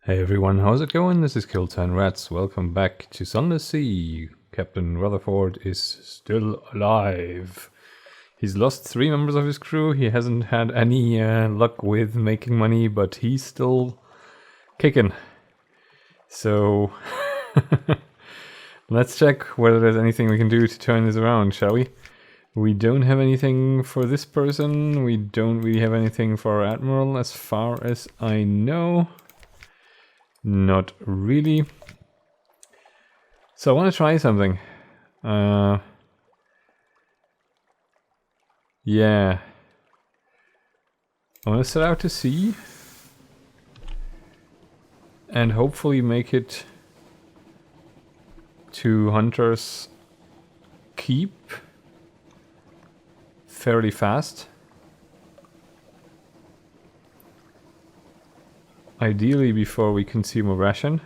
Hey everyone, how's it going? This is Kill10Rats. Welcome back to Sunless Sea. Captain Rutherford is still alive. He's lost 3 members of his crew. He hasn't had any luck with making money, but he's still kicking. So let's check whether there's anything we can do to turn this around, shall we? We don't have anything for this person. We don't really have anything for our admiral as far as I know. Not really. So I want to try something. Yeah. I want to set out to sea. And hopefully make it to Hunter's Keep fairly fast. Ideally before we consume a ration.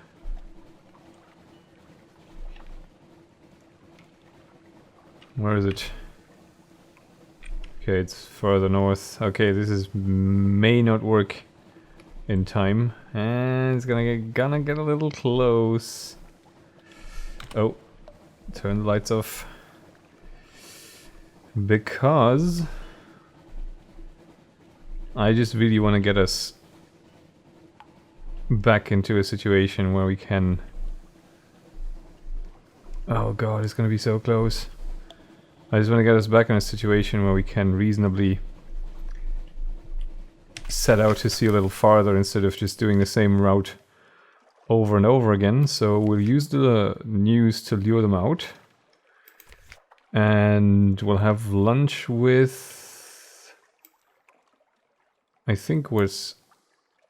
Where is it? Okay, it's further north. Okay, this may not work in time. And it's gonna get a little close. Oh, turn the lights off. Because I just really want to get us back into a situation where we can... Oh god, it's gonna be so close. I just want to get us back in a situation where we can reasonably set out to sea a little farther instead of just doing the same route over and over again. So we'll use the news to lure them out. And we'll have lunch with... I think was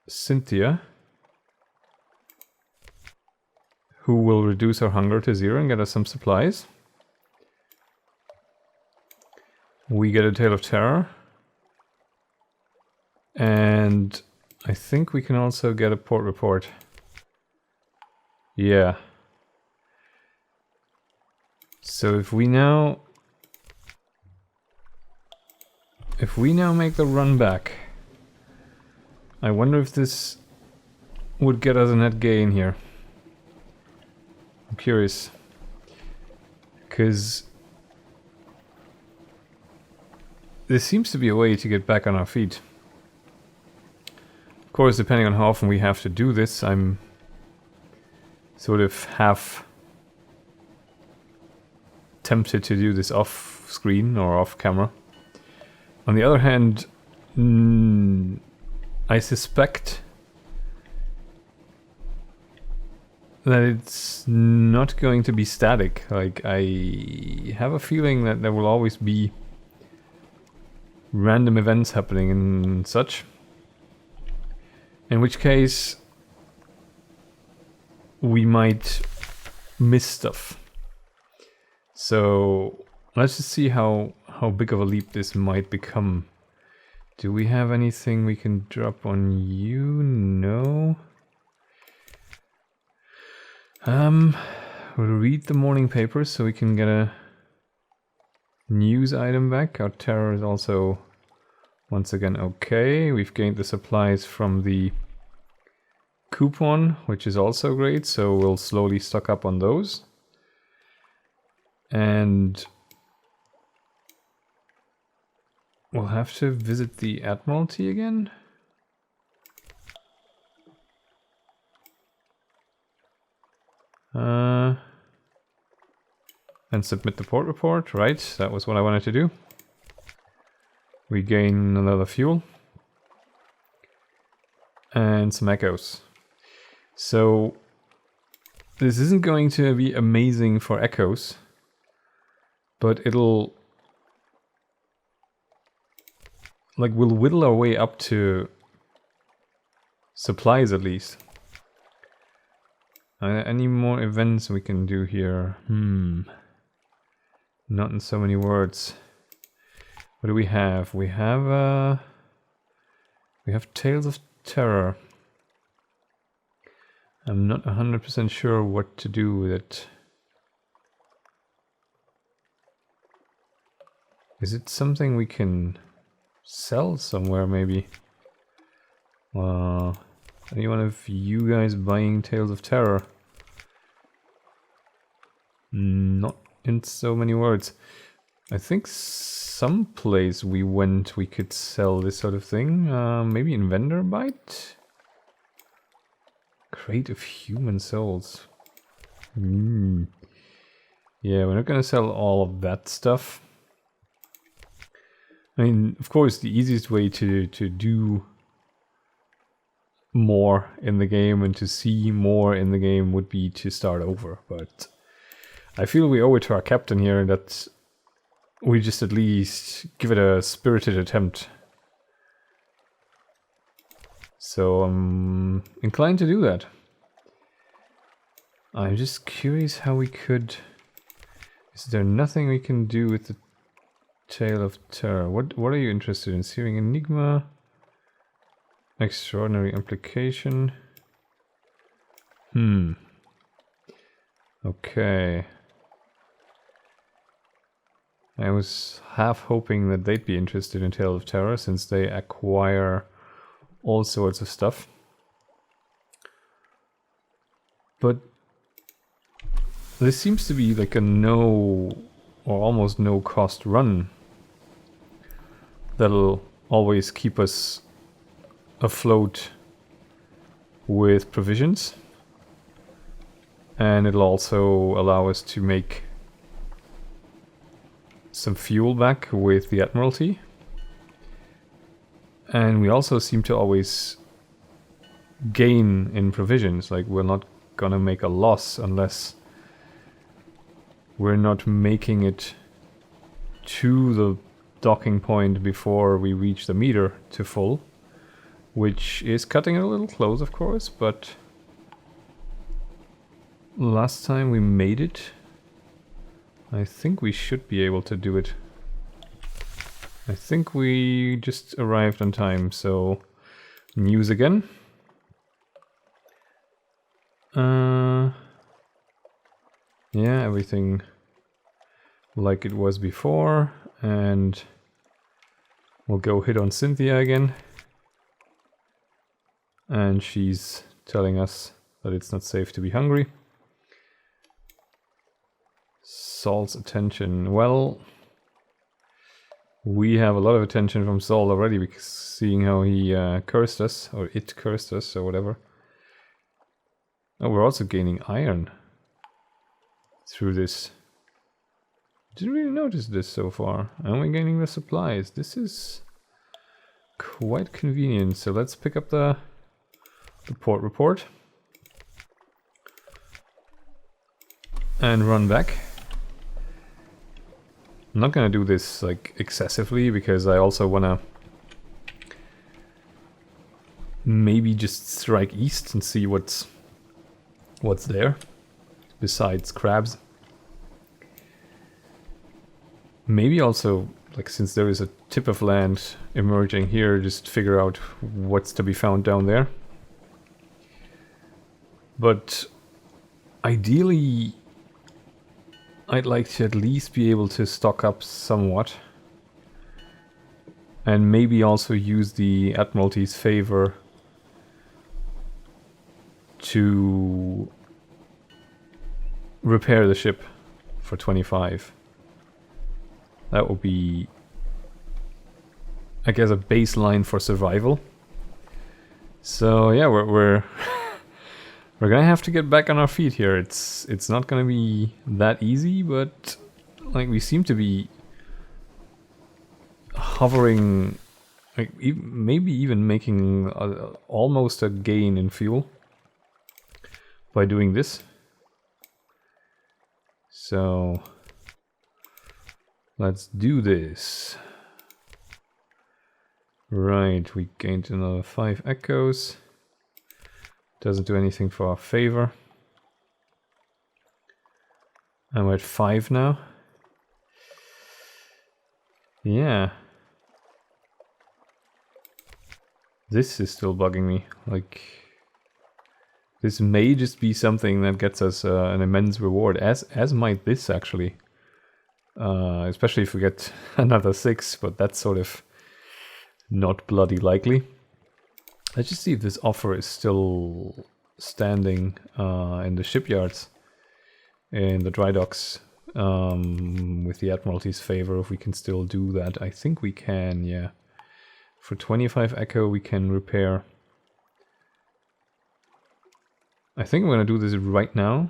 Cynthia, who will reduce our hunger to 0 and get us some supplies. We get a Tale of Terror. And I think we can also get a port report. Yeah. So if we now make the run back, I wonder if this would get us a net gain here. I'm curious. Because there seems to be a way to get back on our feet. Of course, depending on how often we have to do this, I'm sort of half tempted to do this off screen or off camera. On the other hand, I suspect that it's not going to be static. Like, I have a feeling that there will always be random events happening and such. In which case, we might miss stuff. So let's just see how big of a leap this might become. Do we have anything we can drop on you? No. We'll read the morning papers so we can get a news item back. Our terror is also once again okay. We've gained the supplies from the coupon, which is also great, so we'll slowly stock up on those. And we'll have to visit the Admiralty again. And submit the port report, right? That was what I wanted to do. We gain another fuel. And some echoes. So this isn't going to be amazing for echoes, but it'll... like, we'll whittle our way up to supplies at least. Any more events we can do here? Not in so many words. What do we have? We have Tales of Terror. I'm not 100% sure what to do with it. Is it something we can sell somewhere maybe? Any one of you guys buying Tales of Terror? Not in so many words. I think someplace we went we could sell this sort of thing. Maybe in Vendor Bite? Crate of Human Souls. Yeah, we're not gonna sell all of that stuff. I mean, of course, the easiest way to do more in the game and to see more in the game would be to start over, but I feel we owe it to our captain here that we just at least give it a spirited attempt. So I'm inclined to do that. I'm just curious how we could... Is there nothing we can do with the Tale of Terror? What are you interested in? Searing Enigma? Extraordinary Implication? Okay. I was half hoping that they'd be interested in Tale of Terror since they acquire all sorts of stuff. But this seems to be like a no or almost no cost run that'll always keep us afloat with provisions, and it'll also allow us to make some fuel back with the Admiralty, and we also seem to always gain in provisions. Like, we're not gonna make a loss unless we're not making it to the docking point before we reach the meter to full, which is cutting it a little close, of course, but last time we made it, I think we should be able to do it. I think we just arrived on time, so news again. Yeah, everything like it was before, and we'll go hit on Cynthia again. And she's telling us that it's not safe to be hungry. Saul's attention. Well, we have a lot of attention from Saul already, because seeing how he cursed us, or it cursed us, or whatever. Oh, we're also gaining iron through this. Didn't really notice this so far. And we're gaining the supplies. This is quite convenient. So let's pick up the port report and run back. I'm not gonna do this like excessively because I also wanna maybe just strike east and see what's there besides crabs. Maybe also, like, since there is a tip of land emerging here, just figure out what's to be found down there. But ideally, I'd like to at least be able to stock up somewhat. And maybe also use the Admiralty's favor to repair the ship for 25. That would be, I guess, a baseline for survival. So yeah, we're we're gonna have to get back on our feet here. It's not gonna be that easy, but like we seem to be hovering, like maybe even making almost a gain in fuel by doing this. So let's do this. Right, we gained another 5 echoes. Doesn't do anything for our favor. And we're at 5 now. Yeah. This is still bugging me. Like, this may just be something that gets us an immense reward, as might this actually. Especially if we get another 6, but that's sort of not bloody likely. Let's just see if this offer is still standing in the shipyards, in the dry docks, with the Admiralty's favor, if we can still do that. I think we can, yeah. For 25 echo we can repair. I think I'm gonna do this right now.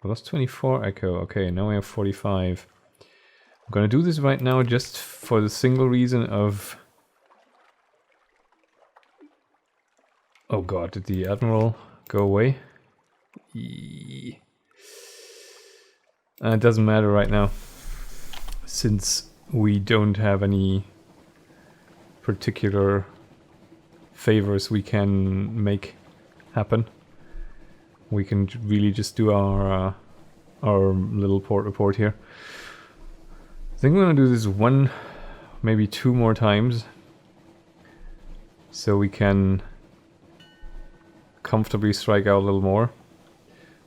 I lost 24 echo. Okay, now we have 45. I'm gonna do this right now just for the single reason of... Oh god, did the Admiral go away? It doesn't matter right now, since we don't have any particular favors we can make happen. We can really just do our little port report here. I think we're gonna do this one, maybe two more times, so we can comfortably strike out a little more.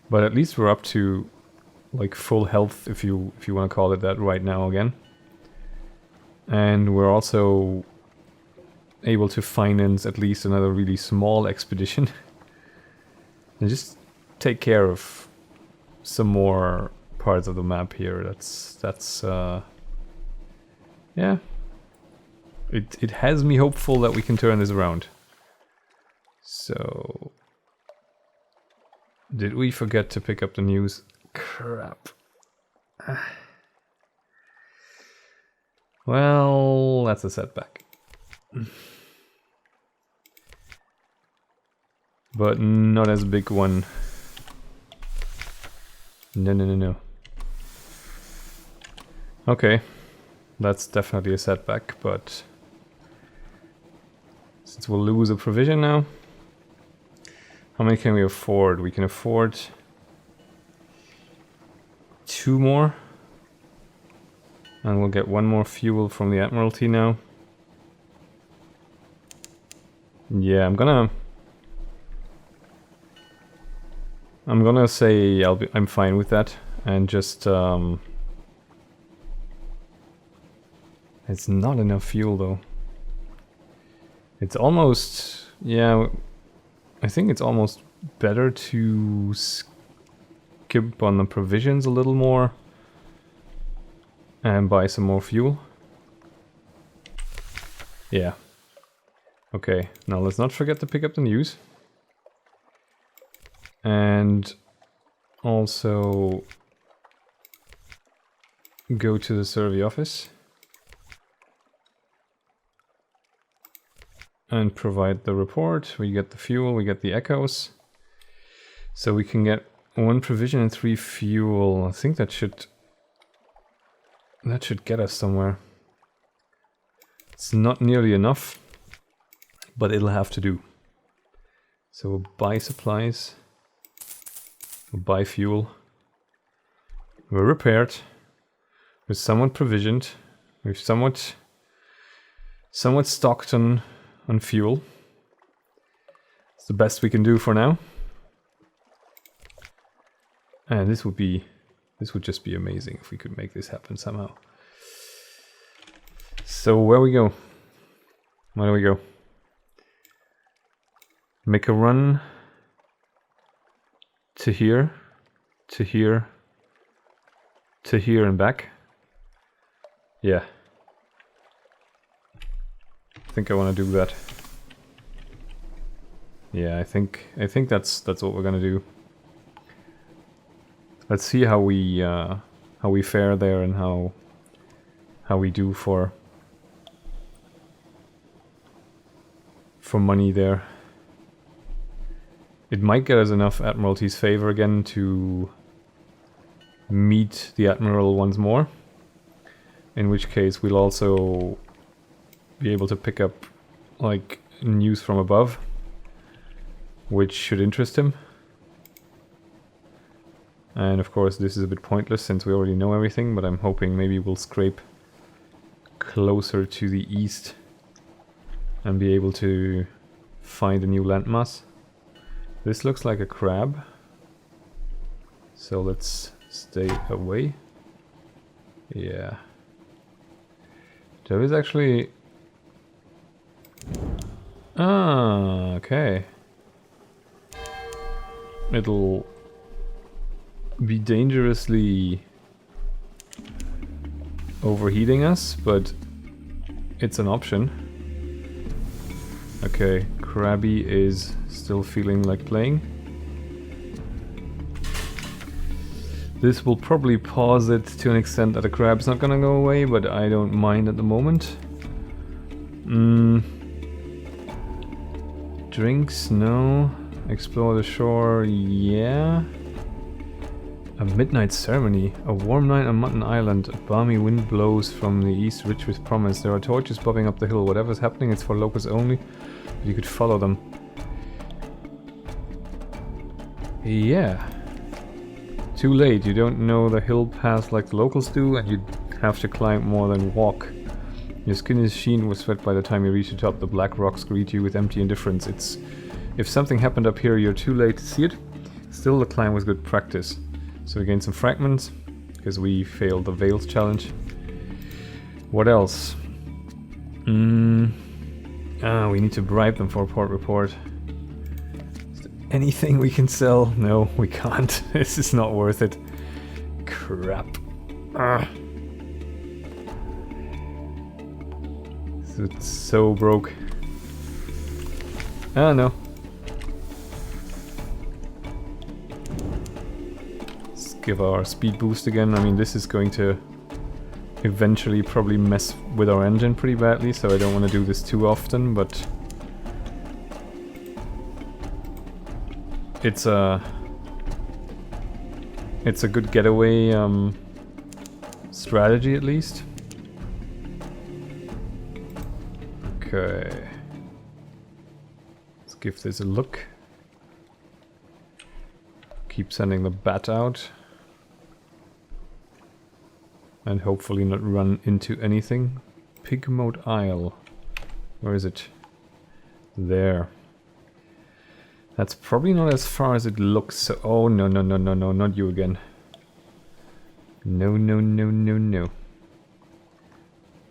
But at least we're up to like full health, if you want to call it that, right now again. And we're also able to finance at least another really small expedition and just take care of some more parts of the map here. That's yeah. It has me hopeful that we can turn this around. So, did we forget to pick up the news? Crap. Well, that's a setback. But not as big one. No. Okay. That's definitely a setback, but since we'll lose a provision now, how many can we afford? We can afford 2 more. And we'll get 1 more fuel from the Admiralty now. Yeah, I'm gonna say I'm fine with that, and just it's not enough fuel though. It's almost, yeah, I think it's almost better to skip on the provisions a little more and buy some more fuel. Yeah. Okay, now let's not forget to pick up the news. And also go to the survey office and provide the report. We get the fuel, we get the echoes. So we can get 1 provision and 3 fuel. I think that should get us somewhere. It's not nearly enough, but it'll have to do. So we'll buy supplies, we'll buy fuel, we're repaired, we're somewhat provisioned, we've somewhat stocked on fuel. It's the best we can do for now. And this would just be amazing if we could make this happen somehow. So where we go? Where do we go? Make a run to here, to here, to here and back. Yeah. I think I want to do that. Yeah, I think that's what we're gonna do. Let's see how we fare there and how we do for money there. It might get us enough Admiralty's favor again to meet the Admiral once more, in which case we'll also be able to pick up like news from above, which should interest him. And of course this is a bit pointless since we already know everything, but I'm hoping maybe we'll scrape closer to the east and be able to find a new landmass. This looks like a crab, so let's stay away. Yeah. There is actually... Ah, okay. It'll be dangerously overheating us, but it's an option. Okay, Krabby is still feeling like playing. This will probably pause it to an extent that the crab's not gonna go away, but I don't mind at the moment. Drinks, no. Explore the shore, yeah. A midnight ceremony. A warm night on Mutton Island. A balmy wind blows from the east, rich with promise. There are torches bobbing up the hill. Whatever's happening, it's for locals only. But you could follow them. Yeah. Too late. You don't know the hill path like the locals do, and you'd have to climb more than walk. Your skin is sheen with sweat by the time you reach the top. The black rocks greet you with empty indifference. If something happened up here, you're too late to see it. Still, the climb was good practice. So we gained some fragments, because we failed the Veils challenge. What else? We need to bribe them for a port report. Is there anything we can sell? No, we can't. This is not worth it. Crap. It's so broke. Ah, no. Let's give our speed boost again. I mean, this is going to eventually probably mess with our engine pretty badly, so I don't want to do this too often, but it's a good getaway strategy at least. Okay. Let's give this a look. Keep sending the bat out. And hopefully not run into anything. Pigmote Isle. Where is it? There. That's probably not as far as it looks. So oh, no, no, no, no, no, not you again. No, no, no, no,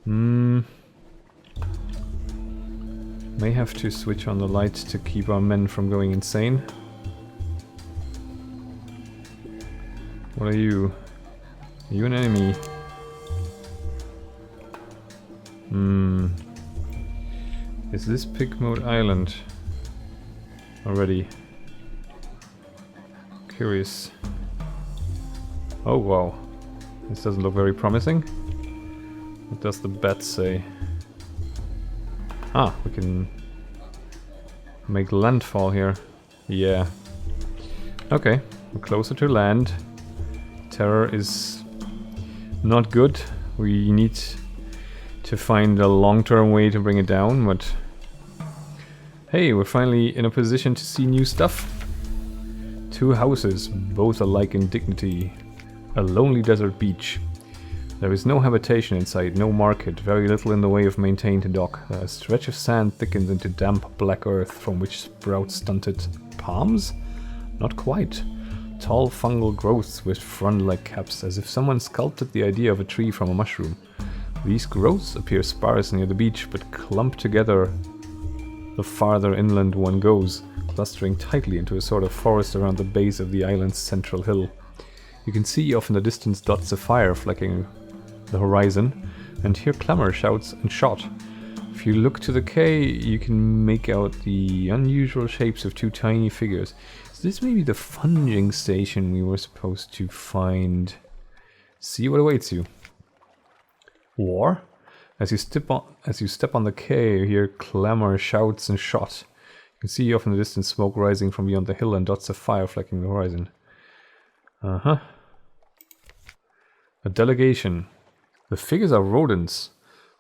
no. May have to switch on the light to keep our men from going insane. What are you? Are you an enemy? Is this Pigmote Island already? Curious. Oh wow. This doesn't look very promising. What does the bat say? Ah, we can make landfall here. Yeah. Okay, we're closer to land. Terror is not good. We need to find a long-term way to bring it down, but hey, we're finally in a position to see new stuff. 2 houses, both alike in dignity. A lonely desert beach. There is no habitation in sight, no market, very little in the way of maintained dock. A stretch of sand thickens into damp black earth from which sprout stunted palms? Not quite. Tall fungal growths with frond-like caps, as if someone sculpted the idea of a tree from a mushroom. These growths appear sparse near the beach, but clump together the farther inland one goes, clustering tightly into a sort of forest around the base of the island's central hill. You can see off in the distance dots of fire flecking the horizon, and hear clamor, shouts, and shot. If you look to the quay, you can make out the unusual shapes of 2 tiny figures. Is this maybe the funging station we were supposed to find? See what awaits you. War? As you step on the quay, you hear clamor, shouts, and shot. You can see off in the distance smoke rising from beyond the hill and dots of fire flecking the horizon. A delegation. The figures are rodents.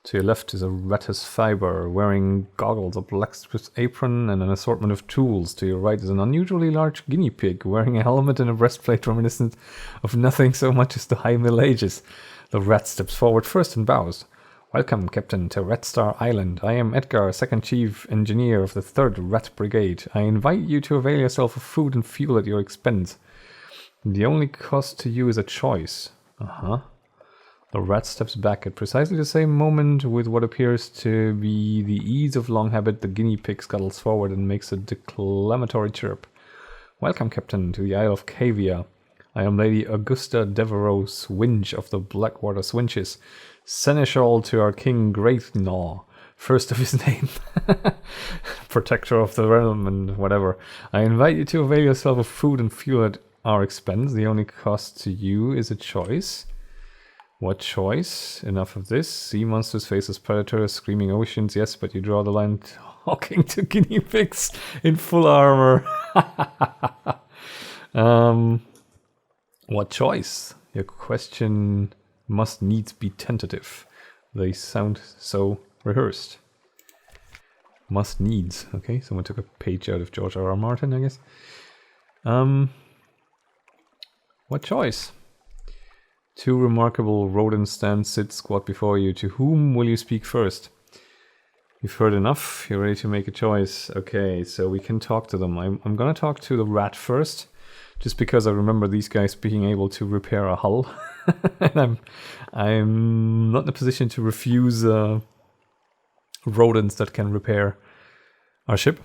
To your left is a Rattus fiber wearing goggles, a blacksmith's apron, and an assortment of tools. To your right is an unusually large guinea pig wearing a helmet and a breastplate reminiscent of nothing so much as the High Middle Ages. The rat steps forward first and bows. Welcome, Captain, to Red Star Island. I am Edgar, Second Chief Engineer of the 3rd Rat Brigade. I invite you to avail yourself of food and fuel at your expense. The only cost to you is a choice. The rat steps back at precisely the same moment. With what appears to be the ease of long habit, the guinea pig scuttles forward and makes a declamatory chirp. Welcome, Captain, to the Isle of Cavia. I am Lady Augusta Devereux Swinch of the Blackwater Swinches, Seneschal to our King Greatgnaw, first of his name, protector of the realm and whatever. I invite you to avail yourself of food and fuel at our expense. The only cost to you is a choice. What choice? Enough of this. Sea monsters, faceless predators, screaming oceans. Yes, but you draw the line talking to guinea pigs in full armor. What choice? Your question must needs be tentative. They sound so rehearsed. Must needs. Okay, someone took a page out of George R.R. Martin, I guess. What choice? Two remarkable rodents stand, sit, squat before you. To whom will you speak first? You've heard enough. You're ready to make a choice. Okay, so we can talk to them. I'm gonna talk to the rat first, just because I remember these guys being able to repair a hull, and I'm not in a position to refuse rodents that can repair our ship.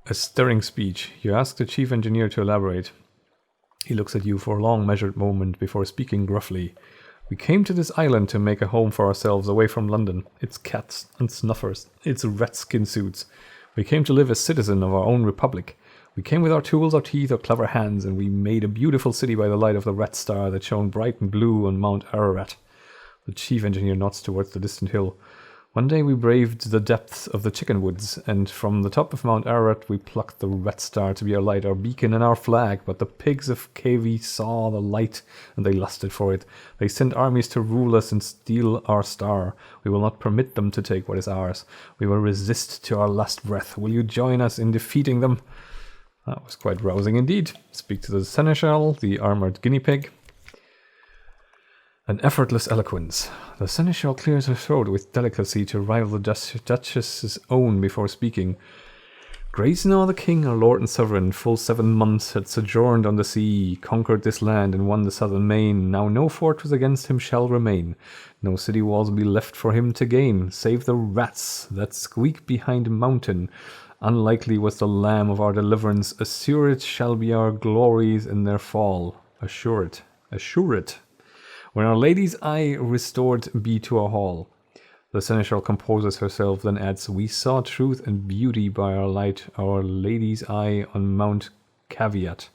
A stirring speech. You ask the chief engineer to elaborate. He looks at you for a long measured moment before speaking gruffly. We came to this island to make a home for ourselves away from London. It's cats and snuffers. It's rat skin suits. We came to live as citizens of our own republic. We came with our tools, our teeth, our clever hands, and we made a beautiful city by the light of the red star that shone bright and blue on Mount Ararat. The chief engineer nods towards the distant hill. One day we braved the depths of the chicken woods, and from the top of Mount Ararat we plucked the red star to be our light, our beacon, and our flag. But the pigs of Cavie saw the light, and they lusted for it. They sent armies to rule us and steal our star. We will not permit them to take what is ours. We will resist to our last breath. Will you join us in defeating them? That was quite rousing indeed. Speak to the seneschal, the armored guinea pig. An effortless eloquence. The seneschal clears her throat with delicacy to rival the duchess's own before speaking. Greatgnaw the king, our lord and sovereign, full 7 months had sojourned on the sea, conquered this land and won the southern main. Now no fortress against him shall remain, no city walls be left for him to gain, save the rats that squeak behind a mountain. Unlikely was the lamb of our deliverance, assure it shall be our glories in their fall. Assure it, assure it. When our lady's eye restored be to our hall. The seneschal composes herself, then adds, we saw truth and beauty by our light, our lady's eye on Mount Caveat.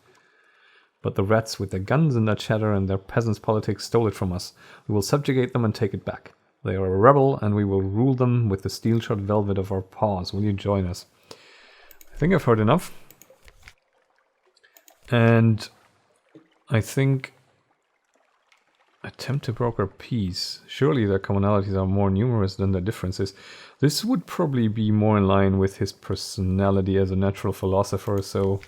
But the rats with their guns and their chatter and their peasants' politics stole it from us. We will subjugate them and take it back. They are a rebel, and we will rule them with the steel-shod velvet of our paws. Will you join us? I think I've heard enough. And I think... attempt to broker peace. Surely their commonalities are more numerous than their differences. This would probably be more in line with his personality as a natural philosopher, so...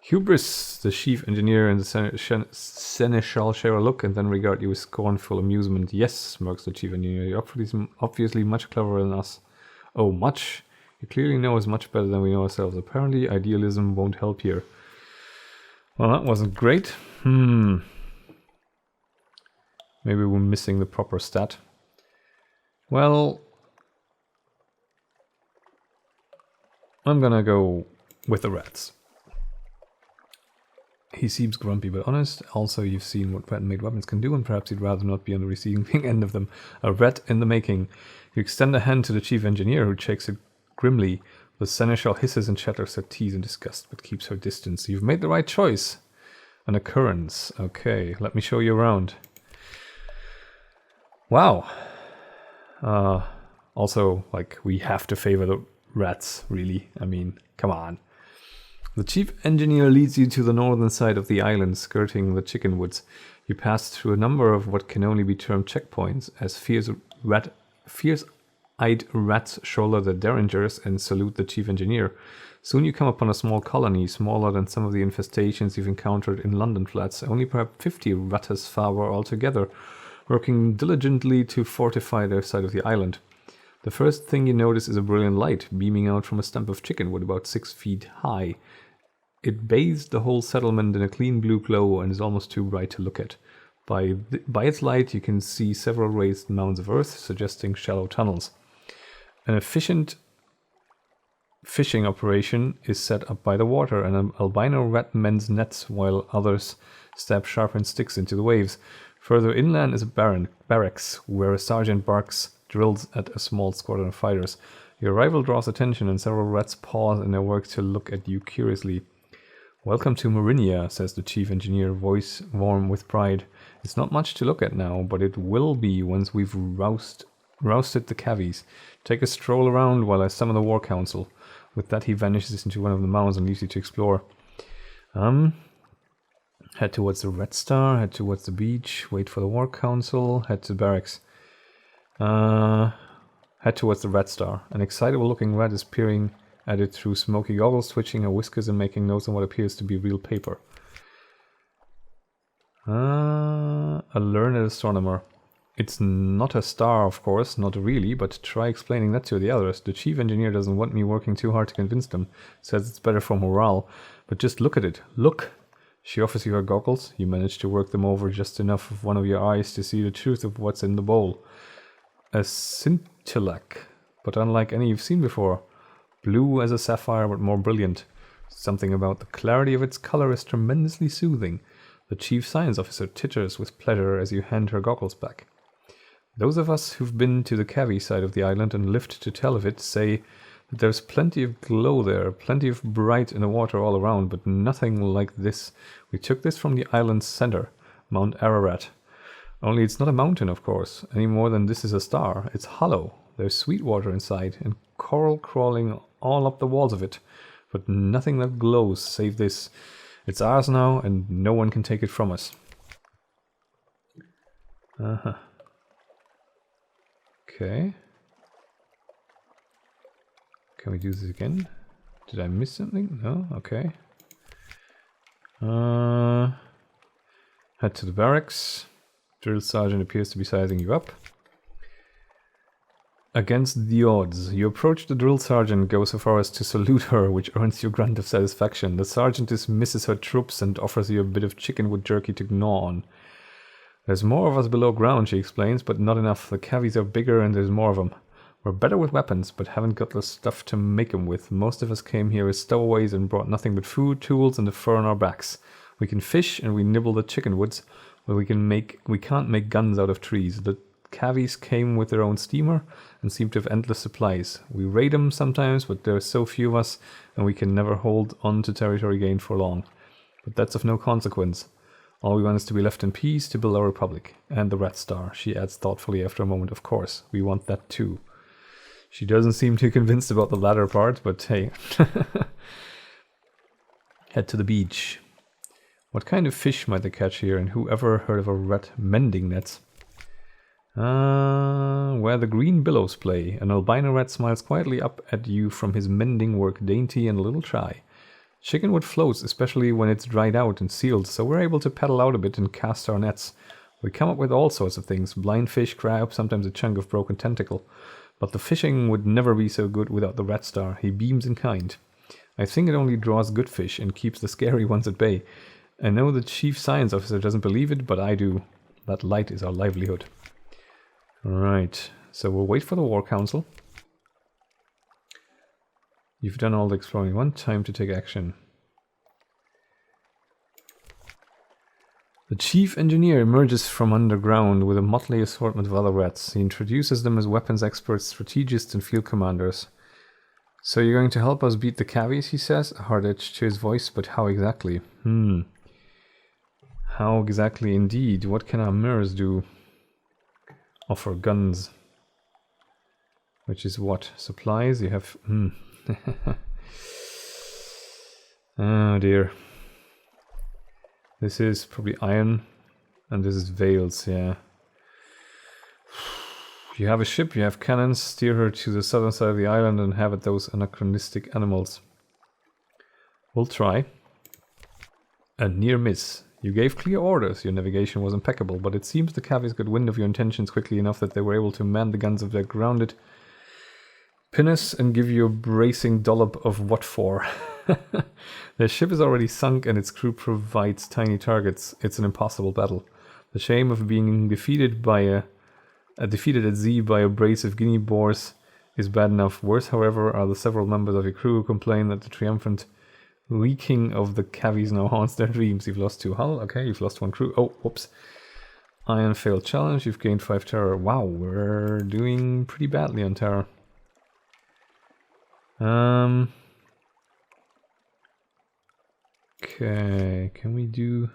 Hubris, the chief engineer and the seneschal share a look and then regard you with scornful amusement. Yes, smirks the chief engineer, you're obviously much cleverer than us. Oh, much? You clearly know us much better than we know ourselves. Apparently, idealism won't help here. Well, that wasn't great. Maybe we're missing the proper stat. Well, I'm gonna go with the rats. He seems grumpy but honest. Also, you've seen what rat-made weapons can do, and perhaps you'd rather not be on the receiving end of them. A rat in the making. You extend a hand to the chief engineer, who shakes it grimly. The seneschal hisses and chatters her teeth in disgust, but keeps her distance. You've made the right choice. An occurrence. Okay, let me show you around. Wow. Also, like, we have to favor the rats, really. I mean, come on. The chief engineer leads you to the northern side of the island, skirting the chicken woods. You pass through a number of what can only be termed checkpoints, as fierce-eyed rats shoulder the derringers and salute the chief engineer. Soon you come upon a small colony, smaller than some of the infestations you've encountered in London flats. Only perhaps 50 rattas faber altogether, working diligently to fortify their side of the island. The first thing you notice is a brilliant light beaming out from a stump of chickenwood about 6 feet high. It bathes the whole settlement in a clean blue glow and is almost too bright to look at. By its light, you can see several raised mounds of earth, suggesting shallow tunnels. An efficient fishing operation is set up by the water, and an albino rat mends nets while others stab sharpened sticks into the waves. Further inland is a barracks, where a sergeant barks drills at a small squadron of fighters. Your arrival draws attention, and several rats pause in their work to look at you curiously. "Welcome to Marinia," says the chief engineer, voice warm with pride. "It's not much to look at now, but it will be once we've rousted the cavies. Take a stroll around while I summon the war council." With that, he vanishes into one of the mounds and leaves you to explore. Head towards the Red Star, head towards the beach, wait for the war council, head to the barracks. Head towards the Red Star. An excitable looking rat is peering at it through smoky goggles, twitching her whiskers and making notes on what appears to be real paper. A learned astronomer. It's not a star, of course, not really, but try explaining that to the others. The chief engineer doesn't want me working too hard to convince them. Says it's better for morale. But just look at it. Look! She offers you her goggles. You manage to work them over just enough of one of your eyes to see the truth of what's in the bowl. A scintillac, but unlike any you've seen before. Blue as a sapphire, but more brilliant. Something about the clarity of its color is tremendously soothing. The chief science officer titters with pleasure as you hand her goggles back. Those of us who've been to the Cavi side of the island and lived to tell of it say that there's plenty of glow there, plenty of bright in the water all around, but nothing like this. We took this from the island's center, Mount Ararat. Only it's not a mountain, of course, any more than this is a star. It's hollow. There's sweet water inside, and coral crawling all up the walls of it, but nothing that glows save this. It's ours now, and no one can take it from us. Okay. Can we do this again? Did I miss something? No? Okay. Head to the barracks. Drill sergeant appears to be sizing you up. Against the odds. You approach the drill sergeant, go so far as to salute her, which earns you a grunt of satisfaction. The sergeant dismisses her troops and offers you a bit of chicken with jerky to gnaw on. "There's more of us below ground," she explains, "but not enough. The cavies are bigger and there's more of them. We're better with weapons, but haven't got the stuff to make them with. Most of us came here as stowaways and brought nothing but food, tools, and the fur on our backs. We can fish and we nibble the chicken woods, but we can't make guns out of trees. The cavies came with their own steamer and seem to have endless supplies. We raid them sometimes, but there are so few of us, and we can never hold on to territory gained for long. But that's of no consequence. All we want is to be left in peace to build our republic. And the Red Star," she adds thoughtfully after a moment. "Of course, we want that too." She doesn't seem too convinced about the latter part, but hey. Head to the beach. What kind of fish might they catch here, and who ever heard of a rat mending nets? Where the green billows play. An albino rat smiles quietly up at you from his mending work, dainty and a little shy. Chickenwood floats, especially when it's dried out and sealed, so we're able to paddle out a bit and cast our nets. We come up with all sorts of things, blind fish, crab, sometimes a chunk of broken tentacle. But the fishing would never be so good without the Red Star. He beams in kind. I think it only draws good fish and keeps the scary ones at bay. I know the chief science officer doesn't believe it, but I do. That light is our livelihood. Alright, so we'll wait for the war council. You've done all the exploring you want. Time to take action. The chief engineer emerges from underground with a motley assortment of other rats. He introduces them as weapons experts, strategists, and field commanders. "So you're going to help us beat the cavies," he says, a hard edge to his voice, but how exactly? How exactly indeed? What can our mirrors do? Offer guns. Which is what? Supplies? You have... Oh dear. This is probably iron, and this is veils, yeah. You have a ship, you have cannons, steer her to the southern side of the island and have at those anachronistic animals. We'll try. A near miss. You gave clear orders, your navigation was impeccable, but it seems the cavies got wind of your intentions quickly enough that they were able to man the guns of their grounded pinnace and give you a bracing dollop of what for. Their ship is already sunk and its crew provides tiny targets. It's an impossible battle. The shame of being defeated by defeated at sea by a brace of guinea boars is bad enough. Worse, however, are the several members of your crew who complain that the triumphant reeking of the cavies now haunts their dreams. You've lost 2 hull. Okay, you've lost 1 crew. Oh, whoops. Iron failed challenge. You've gained 5 terror. Wow, we're doing pretty badly on terror. Okay, can we do...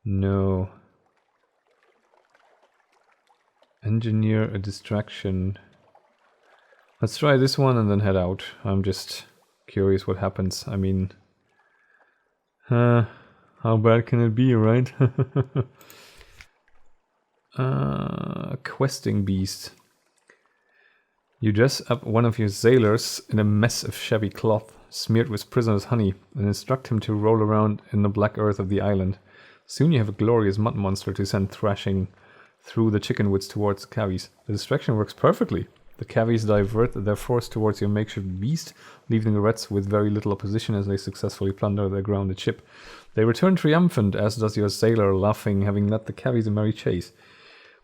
No. Engineer a distraction. Let's try this one and then head out. I'm just curious what happens. I mean... how bad can it be, right? Questing beast. You dress up one of your sailors in a mess of shabby cloth, smeared with prisoner's honey, and instruct him to roll around in the black earth of the island. Soon you have a glorious mud monster to send thrashing through the chicken woods towards the cavies. The distraction works perfectly. The cavies divert their force towards your makeshift beast, leaving the rats with very little opposition as they successfully plunder their grounded ship. They return triumphant, as does your sailor, laughing, having led the cavies a merry chase.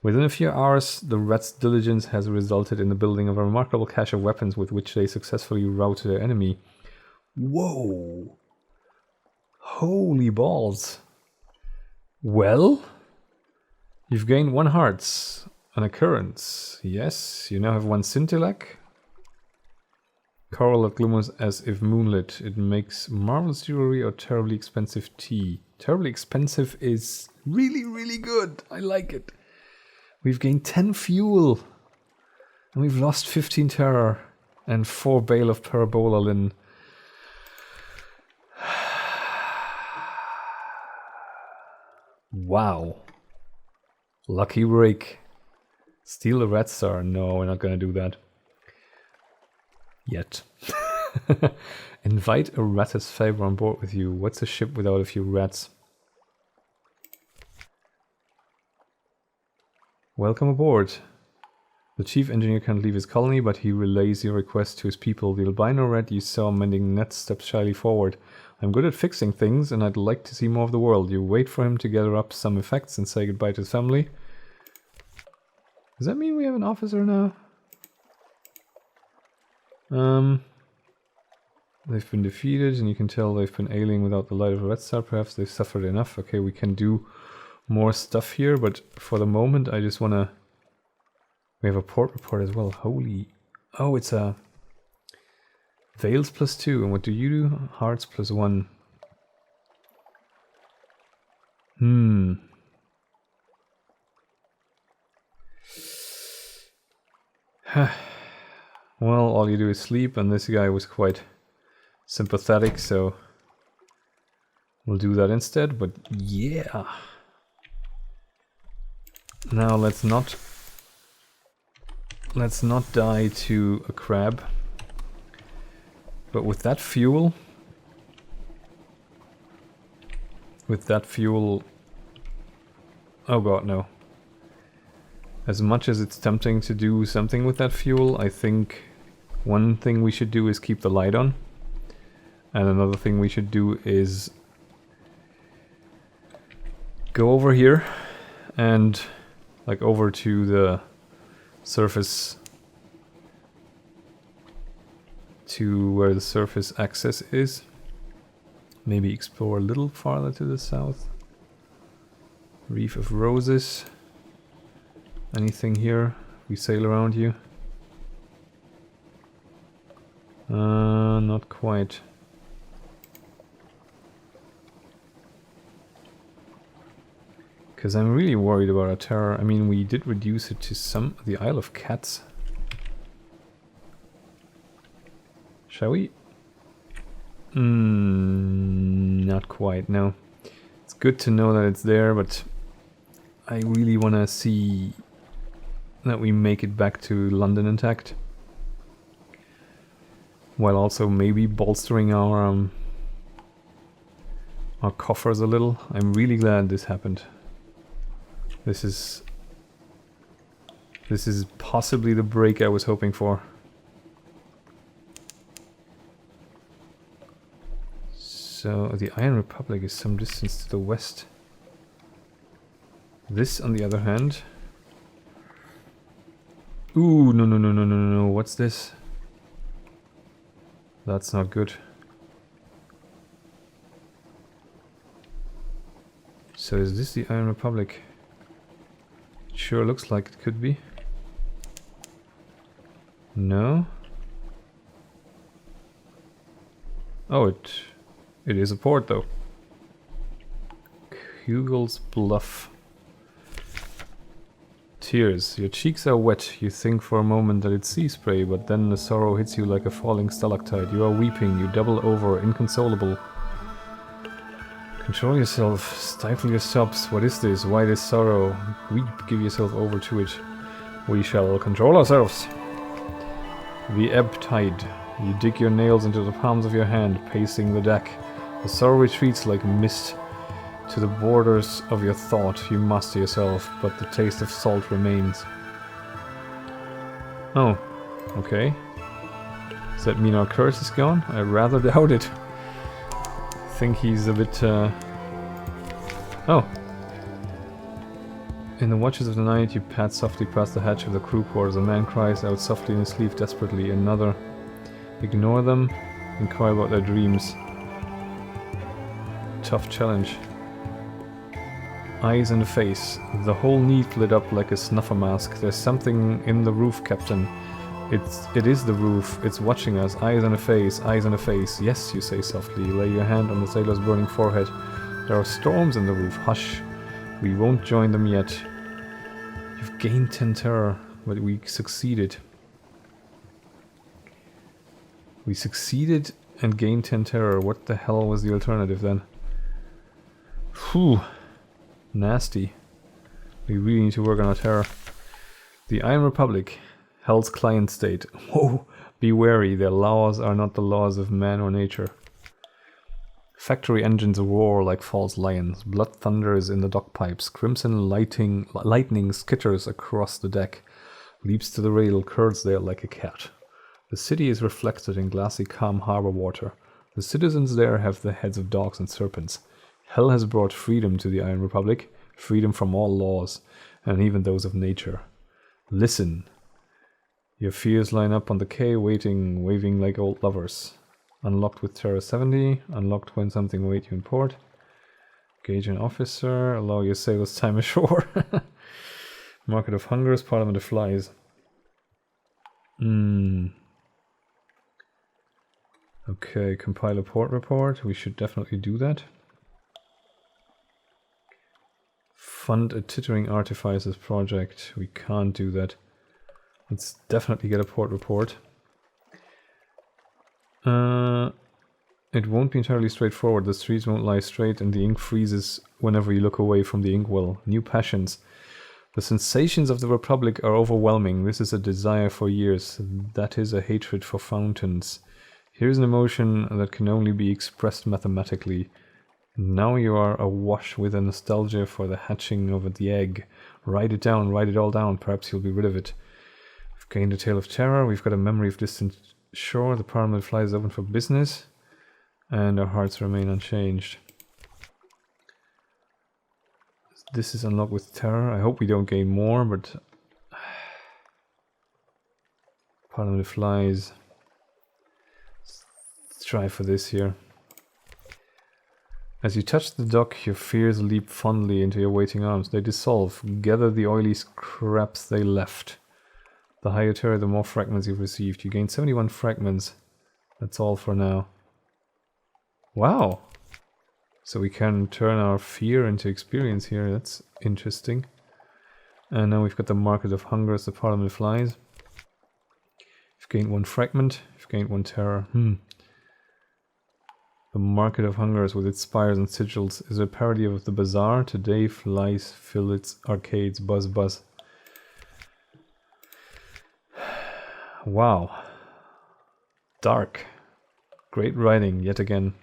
Within a few hours, the rats' diligence has resulted in the building of a remarkable cache of weapons with which they successfully rout their enemy. Whoa! Holy balls! Well, you've gained 1 hearts, an occurrence. Yes, you now have 1 scintillac. Coral that glimmers as if moonlit. It makes marvelous jewelry or terribly expensive tea. Terribly expensive is really, really good. I like it. We've gained 10 fuel. And we've lost 15 terror. And 4 bale of parabola lin. Wow. Lucky break. Steal a red star. No, we're not gonna do that. Yet. Invite a rat's favor on board with you. What's a ship without a few rats? Welcome aboard. The chief engineer can't leave his colony, but he relays your request to his people. The albino rat you saw mending nets steps shyly forward. I'm good at fixing things, and I'd like to see more of the world. You wait for him to gather up some effects and say goodbye to his family. Does that mean we have an officer now? They've been defeated, and you can tell they've been ailing without the light of a red star. Perhaps they've suffered enough. Okay, we can do more stuff here, but for the moment I just want to... We have a port report as well. Holy... Oh, it's a... Veils +2. And what do you do? Hearts +1. Well, all you do is sleep, and this guy was quite sympathetic, so we'll do that instead. But yeah, now let's not die to a crab. But with that fuel, oh god, no. As much as it's tempting to do something with that fuel, I think one thing we should do is keep the light on. And another thing we should do is go over here and like over to the surface, to where the surface access is. Maybe explore a little farther to the south. Reef of Roses. Anything here? We sail around you? Not quite. Because I'm really worried about our terror. I mean, we did reduce it to some... The Isle of Cats. Shall we? Not quite, no. It's good to know that it's there, but I really want to see that we make it back to London intact. While also maybe bolstering our coffers a little. I'm really glad this happened. This is possibly the break I was hoping for. So the Iron Republic is some distance to the west. This, on the other hand... Ooh, no, no, no, no, no, no, what's this? That's not good. So is this the Iron Republic? It sure looks like it could be. No? Oh, it is a port though. Hugel's Bluff. Tears. Your cheeks are wet. You think for a moment that it's sea spray, but then the sorrow hits you like a falling stalactite. You are weeping. You double over, inconsolable. Control yourself. Stifle your sobs. What is this? Why this sorrow? Weep. Give yourself over to it. We shall control ourselves. The ebb tide. You dig your nails into the palms of your hand, pacing the deck. The sorrow retreats like mist to the borders of your thought. You master yourself, but the taste of salt remains. Oh, okay. Does that mean our curse is gone? I rather doubt it. I think he's a bit... Oh. In the watches of the night, you pad softly past the hatch of the crew quarters. A man cries out softly in his sleep desperately. Another. Ignore them. Inquire about their dreams. Tough challenge. Eyes in the face. The whole neat lit up like a snuffer mask. There's something in the roof, Captain. It is the roof. It's watching us. Eyes on the face. Eyes on the face. Yes, you say softly. You lay your hand on the sailor's burning forehead. There are storms in the roof. Hush. We won't join them yet. You've gained 10 terror, but we succeeded. We succeeded and gained 10 terror. What the hell was the alternative then? Whew. Nasty. We really need to work on our terror. The Iron Republic. Hell's client state. Whoa. Be wary. Their laws are not the laws of man or nature. Factory engines roar like false lions. Blood thunders in the dock pipes. Crimson lightning skitters across the deck. Leaps to the rail, curls there like a cat. The city is reflected in glassy calm harbor water. The citizens there have the heads of dogs and serpents. Hell has brought freedom to the Iron Republic. Freedom from all laws, and even those of nature. Listen. Your fears line up on the quay, waving like old lovers. Unlocked with Terror 70. Unlocked when something await you in port. Engage an officer. Allow your sailors time ashore. Market of Hungers. Parliament of Flies. Okay, compile a port report. We should definitely do that. Fund a Tittering Artificers project. We can't do that. Let's definitely get a port report. It won't be entirely straightforward. The streets won't lie straight and the ink freezes whenever you look away from the inkwell. New passions. The sensations of the Republic are overwhelming. This is a desire for years. That is a hatred for fountains. Here's an emotion that can only be expressed mathematically. Now you are awash with a nostalgia for the hatching of the egg. Write it down, write it all down. Perhaps you'll be rid of it. We've gained a tale of terror. We've got a memory of distant shore. The Parliament flies open for business. And our hearts remain unchanged. This is unlocked with terror. I hope we don't gain more, but... Parliament flies. Let's try for this here. As you touch the dock, your fears leap fondly into your waiting arms. They dissolve. Gather the oily scraps they left. The higher terror, the more fragments you've received. You gain 71 fragments. That's all for now. Wow! So we can turn our fear into experience here. That's interesting. And now we've got the Market of Hungers, the Parliament Flies. You've gained 1 fragment. You've gained 1 terror. The Market of Hungers with its spires and sigils is a parody of the bazaar. Today flies fill its arcades. Buzz buzz. Wow. Dark. Great writing yet again.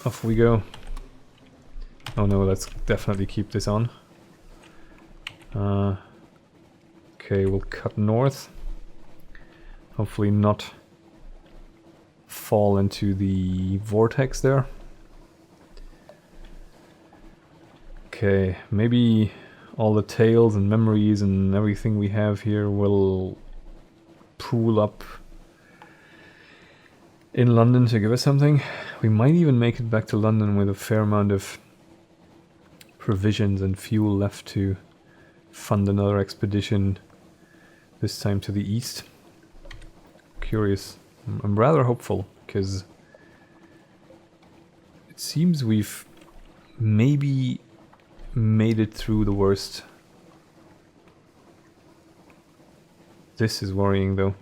Off we go. Oh no, let's definitely keep this on. Okay, we'll cut north. Hopefully not fall into the vortex there. Okay, maybe all the tales and memories and everything we have here will pool up in London to give us something. We might even make it back to London with a fair amount of provisions and fuel left to fund another expedition, this time to the east. Curious. I'm rather hopeful, because it seems we've maybe made it through the worst. This is worrying though.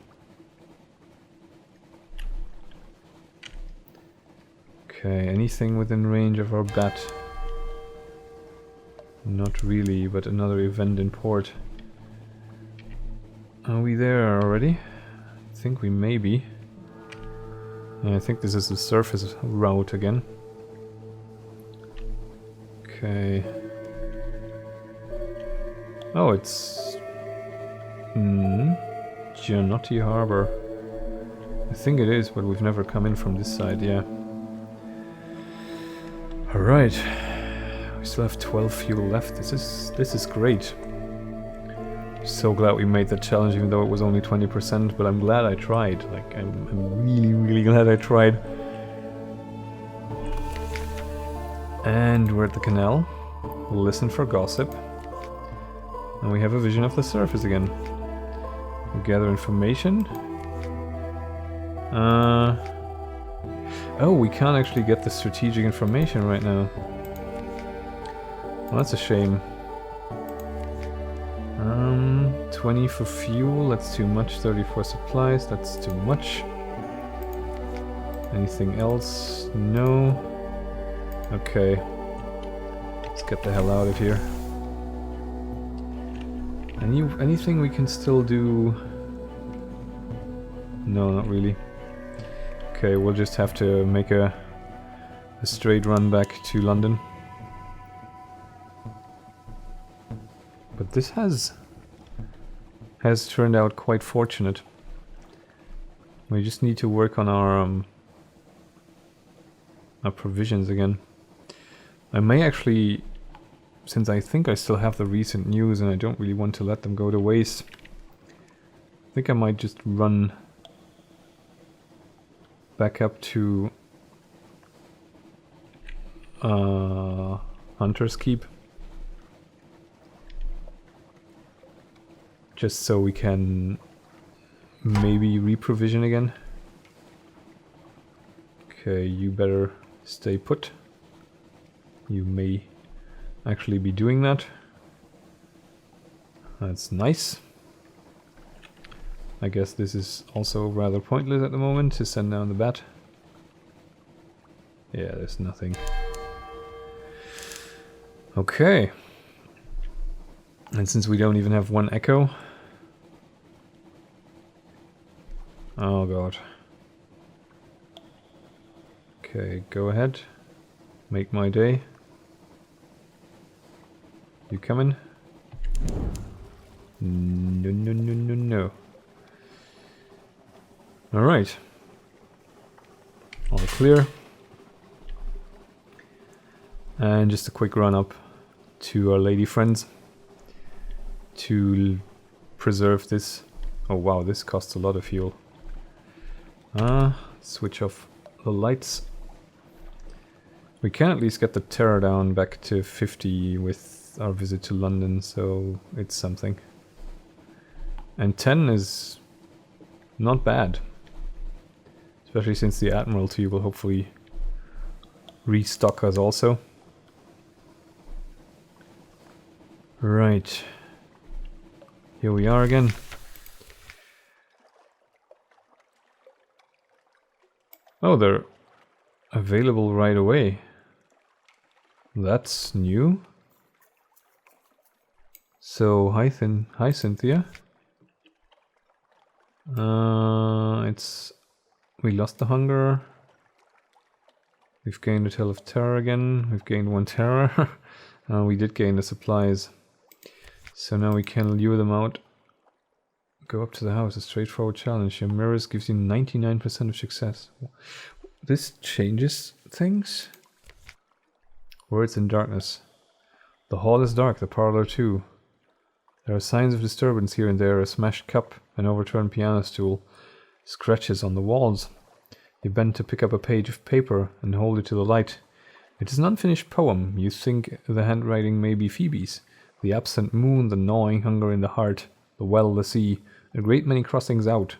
Okay, anything within range of our bat? Not really, but another event in port. Are we there already? I think we may be. Yeah, I think this is the surface route again. Okay. Oh, it's... Gianotti Harbor. I think it is, but we've never come in from this side, yeah. Alright. We still have 12 fuel left. This is great. So glad we made that challenge, even though it was only 20%, but I'm glad I tried. Like, I'm really, really glad I tried. And we're at the canal. We'll listen for gossip. And we have a vision of the surface again. We gather information. Oh, we can't actually get the strategic information right now. Well, that's a shame. 20 for fuel, that's too much. 30 for supplies, that's too much. Anything else? No. Okay. Let's get the hell out of here. Anything we can still do? No, not really. Okay, we'll just have to make a straight run back to London. But this has turned out quite fortunate. We just need to work on our provisions again. I may actually, since I think I still have the recent news and I don't really want to let them go to waste, I think I might just run back up to Hunter's Keep. Just so we can maybe reprovision again. Okay, you better stay put. You may actually be doing that. That's nice. I guess this is also rather pointless at the moment to send down the bat. Yeah, there's nothing. Okay. And since we don't even have one echo... Oh god. Okay, go ahead. Make my day. You coming? No, no, no, no, no. Alright. All clear. And just a quick run up to our lady friends to preserve this. Oh wow, this costs a lot of fuel. Switch off the lights. We can at least get the terror down back to 50 with our visit to London, so it's something. And 10 is not bad. Especially since the Admiralty will hopefully restock us also. Right. Here we are again. Oh, they're available right away. That's new. So, hi Cynthia. We lost the hunger. We've gained a tale of terror again. We've gained one terror. We did gain the supplies. So now we can lure them out Go up to the house, a straightforward challenge. Your mirrors gives you 99% of success. This changes things? Words in darkness. The hall is dark, the parlor too. There are signs of disturbance here and there, a smashed cup, an overturned piano stool, scratches on the walls. You bend to pick up a page of paper and hold it to the light. It is an unfinished poem. You think the handwriting may be Phoebe's. The absent moon, the gnawing hunger in the heart, the well, the sea, a great many crossings out.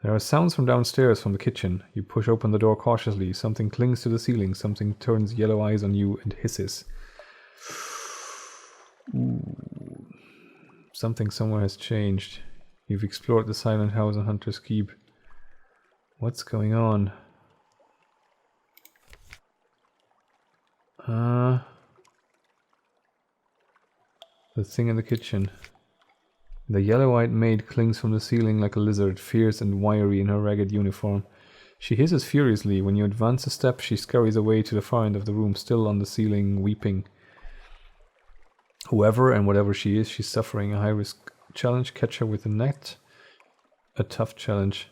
There are sounds from downstairs, from the kitchen. You push open the door cautiously. Something clings to the ceiling. Something turns yellow eyes on you and hisses. Ooh. Something somewhere has changed. You've explored the silent house on Hunter's Keep. What's going on? The thing in the kitchen. The yellow-eyed maid clings from the ceiling like a lizard, fierce and wiry in her ragged uniform. She hisses furiously. When you advance a step, she scurries away to the far end of the room, still on the ceiling, weeping. Whoever and whatever she is, she's suffering. A high-risk challenge. Catch her with a net. A tough challenge.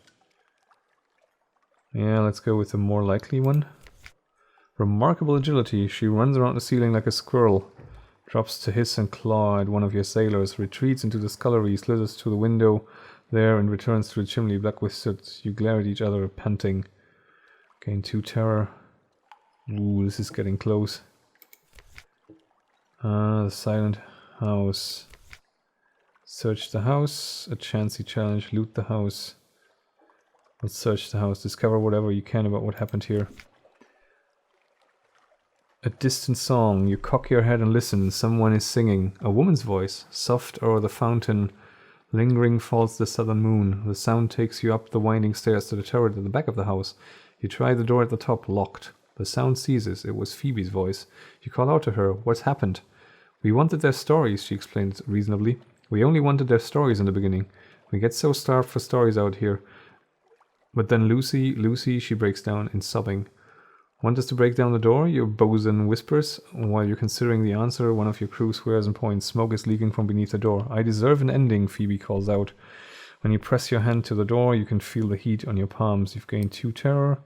Yeah, let's go with the more likely one. Remarkable agility. She runs around the ceiling like a squirrel. Drops to hiss and claw at one of your sailors. Retreats into the scullery. Slithers to the window there and returns to the chimney black with soot. You glare at each other, panting. Gain 2 terror. Ooh, this is getting close. The silent house. Search the house. A chancy challenge. Loot the house. Let's search the house. Discover whatever you can about what happened here. A distant song. You cock your head and listen. Someone is singing. A woman's voice. Soft o'er the fountain. Lingering falls the southern moon. The sound takes you up the winding stairs to the turret at the back of the house. You try the door at the top. Locked. The sound ceases. It was Phoebe's voice. You call out to her. What's happened? We wanted their stories, she explained reasonably. We only wanted their stories in the beginning. We get so starved for stories out here. But then Lucy, she breaks down in sobbing. Want us to break down the door? Your bosun whispers. While you're considering the answer, one of your crew swears and points. Smoke is leaking from beneath the door. I deserve an ending, Phoebe calls out. When you press your hand to the door, you can feel the heat on your palms. You've gained 2 terror,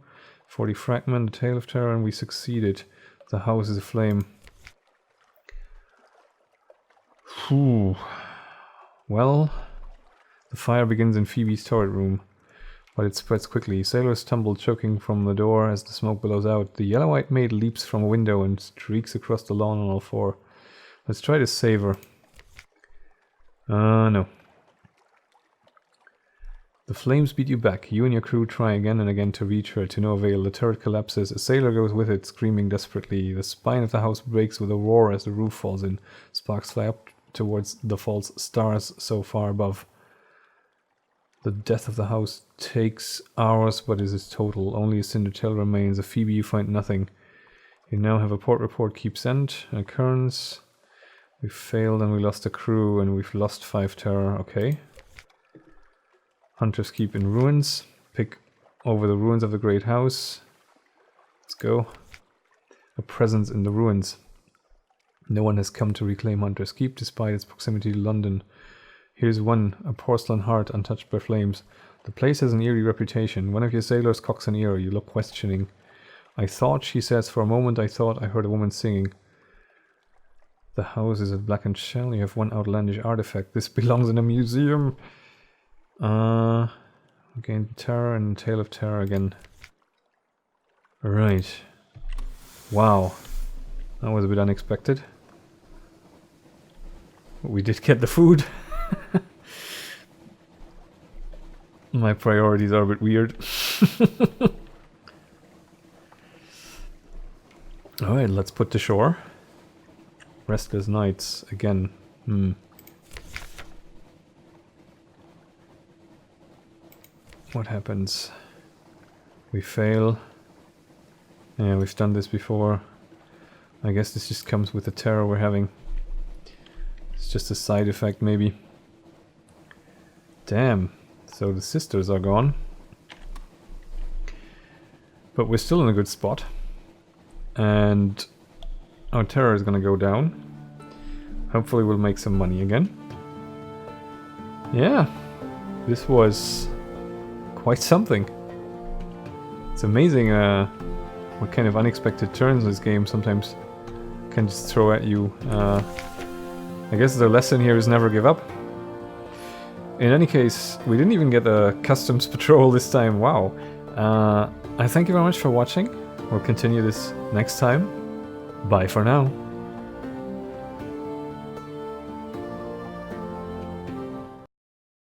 40 fragment, a tale of terror, and we succeeded. The house is aflame. Whew. Well, the fire begins in Phoebe's turret room, but it spreads quickly. Sailors tumble choking from the door as the smoke billows out. The yellow-eyed maid leaps from a window and streaks across the lawn on all 4. Let's try to save her. No. The flames beat you back. You and your crew try again and again to reach her, to no avail. The turret collapses. A sailor goes with it, screaming desperately. The spine of the house breaks with a roar as the roof falls in. Sparks fly up towards the false stars so far above. The death of the house takes hours, but is its total. Only a cinder tail remains. A Phoebe, you find nothing. You now have a port report keeps end. An occurrence. We failed and we lost a crew and we've lost 5 terror. Okay. Hunters Keep in ruins. Pick over the ruins of the great house. Let's go. A presence in the ruins. No one has come to reclaim Hunter's Keep despite its proximity to London. Here's one, a porcelain heart untouched by flames. The place has an eerie reputation. One of your sailors cocks an ear. You look questioning. I thought, she says, for a moment I thought I heard a woman singing. The house is a blackened shell. You have one outlandish artifact. This belongs in a museum. Again, terror and tale of terror again. Right. Wow. That was a bit unexpected. But we did get the food. My priorities are a bit weird. Alright, let's put to shore. Restless nights again. What happens? We fail. Yeah, we've done this before. I guess this just comes with the terror we're having. It's just a side effect, maybe. Damn. So the sisters are gone. But we're still in a good spot. And our terror is going to go down. Hopefully we'll make some money again. Yeah. This was quite something. It's amazing what kind of unexpected turns this game sometimes can just throw at you. I guess the lesson here is never give up. In any case, we didn't even get a customs patrol this time. Wow. I thank you very much for watching. We'll continue this next time. Bye for now.